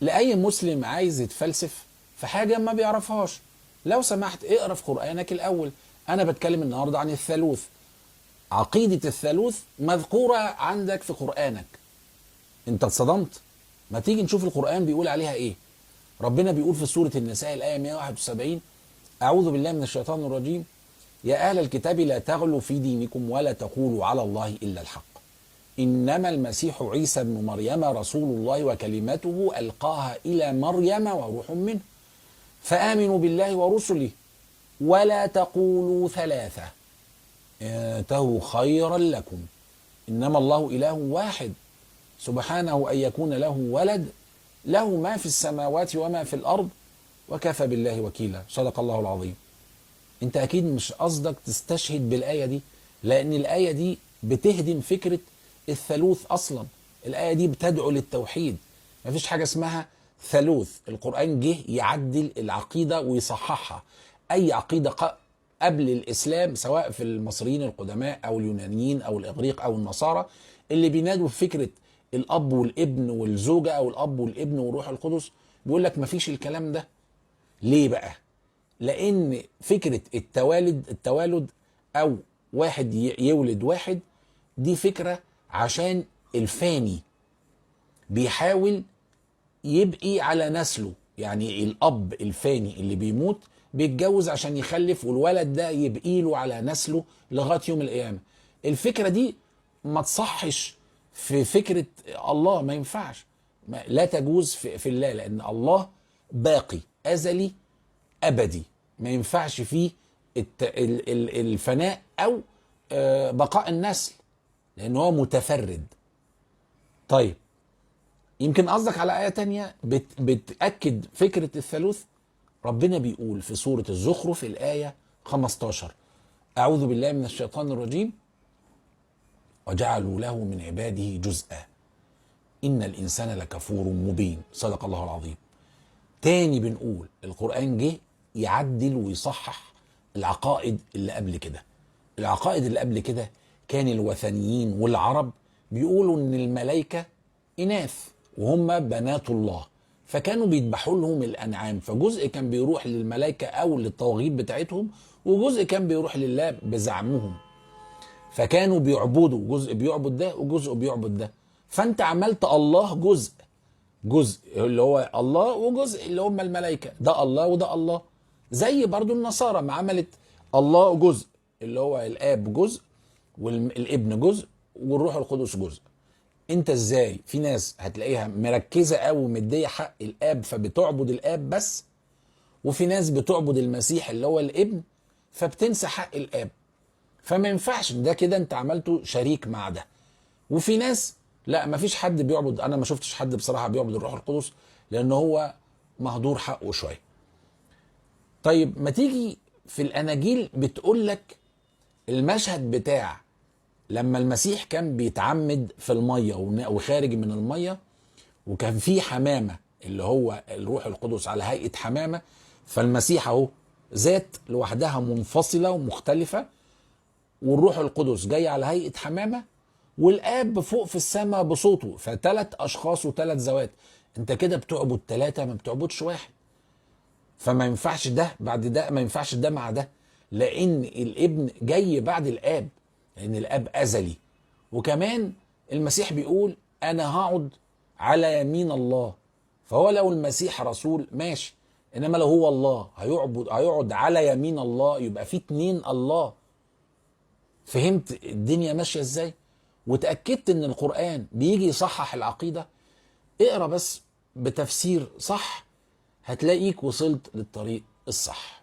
لأي مسلم عايز يتفلسف في حاجة ما بيعرفهاش، لو سمحت اقرا في قرآنك الأول. أنا بتكلم النهاردة عن الثالوث. عقيدة الثالوث مذكورة عندك في قرآنك. انت اتصدمت؟ ما تيجي نشوف القرآن بيقول عليها ايه. ربنا بيقول في سورة النساء الآية 171: أعوذ بالله من الشيطان الرجيم، يا أهل الكتاب لا تغلوا في دينكم ولا تقولوا على الله إلا الحق، إنما المسيح عيسى ابن مريم رسول الله وكلمته ألقاها إلى مريم وروح منه، فآمنوا بالله ورسله ولا تقولوا ثلاثة انتهوا خيرا لكم، إنما الله إله واحد سبحانه أن يكون له ولد، له ما في السماوات وما في الأرض وكفى بالله وكيلا. صدق الله العظيم. انت اكيد مش قصدك تستشهد بالآية دي، لأن الآية دي بتهدم فكرة الثالوث أصلا. الآية دي بتدعو للتوحيد. مفيش حاجة اسمها ثالوث. القرآن جه يعدل العقيدة ويصححها. أي عقيدة قبل الإسلام، سواء في المصريين القدماء أو اليونانيين أو الإغريق أو النصارى، اللي بينادوا بفكرة الأب والابن والزوجة أو الأب والابن والروح القدس، بيقول لك مفيش الكلام ده. ليه بقى؟ لأن فكرة التوالد أو واحد يولد واحد، دي فكرة عشان الفاني بيحاول يبقي على نسله. يعني الأب الفاني اللي بيموت بيتجوز عشان يخلف، والولد ده يبقي له على نسله لغاية يوم القيامة. الفكرة دي ما تصحش في فكرة الله، ما ينفعش، لا تجوز في الله، لأن الله باقي أزلي أبدي، ما ينفعش فيه الفناء أو بقاء النسل، لأنه هو متفرد. طيب، يمكن قصدك على آية تانية بتأكد فكرة الثالوث. ربنا بيقول في سورة الزخرف الآية 15: أعوذ بالله من الشيطان الرجيم، وجعلوا له من عباده جزءا إن الإنسان لكفور مبين. صدق الله العظيم. تاني بنقول القرآن جه يعدل ويصحح العقائد اللي قبل كده. العقائد اللي قبل كده كان الوثنيين والعرب بيقولوا ان الملائكة إناث وهم بنات الله، فكانوا بيذبحوا لهم الأنعام، فجزء كان بيروح للملائكة أو للطواغيت بتاعتهم، وجزء كان بيروح لله بزعمهم. فكانوا بيعبدوا، جزء بيعبد ده وجزء بيعبد ده. فأنت عملت الله جزء اللي هو الله، وجزء اللي هم الملائكة، ده الله وده الله. زي برضو النصارى ما عملت الله جزء اللي هو الآب جزء والابن جزء والروح القدس جزء. انت ازاي في ناس هتلاقيها مركزة قوي مدية حق الآب فبتعبد الآب بس، وفي ناس بتعبد المسيح اللي هو الابن فبتنسى حق الآب. فما ينفعش ده كده، انت عملته شريك مع ده. وفي ناس لا، ما فيش حد بيعبد، انا ما شفتش حد بصراحة بيعبد الروح القدس لان هو مهدور حقه شوية. طيب، ما تيجي في الاناجيل بتقول لك المشهد بتاع لما المسيح كان بيتعمد في المية وخارج من المية، وكان في حمامة اللي هو الروح القدس على هيئة حمامة، فالمسيح اهو ذات لوحدها منفصلة ومختلفة، والروح القدس جاي على هيئة حمامة، والآب فوق في السماء بصوته، فثلاث أشخاص وثلاث ذوات. انت كده بتعبد ثلاثة، ما بتعبدش واحد. فما ينفعش ده بعد ده، ما ينفعش ده مع ده، لأن الابن جاي بعد الآب، لأن الآب أزلي. وكمان المسيح بيقول أنا هقعد على يمين الله، فهو لو المسيح رسول ماشي، إنما لو هو الله هيقعد على يمين الله، يبقى في اتنين الله. فهمت الدنيا ماشية ازاي؟ وتأكدت ان القرآن بيجي يصحح العقيدة. اقرأ بس بتفسير صح، هتلاقيك وصلت للطريق الصح.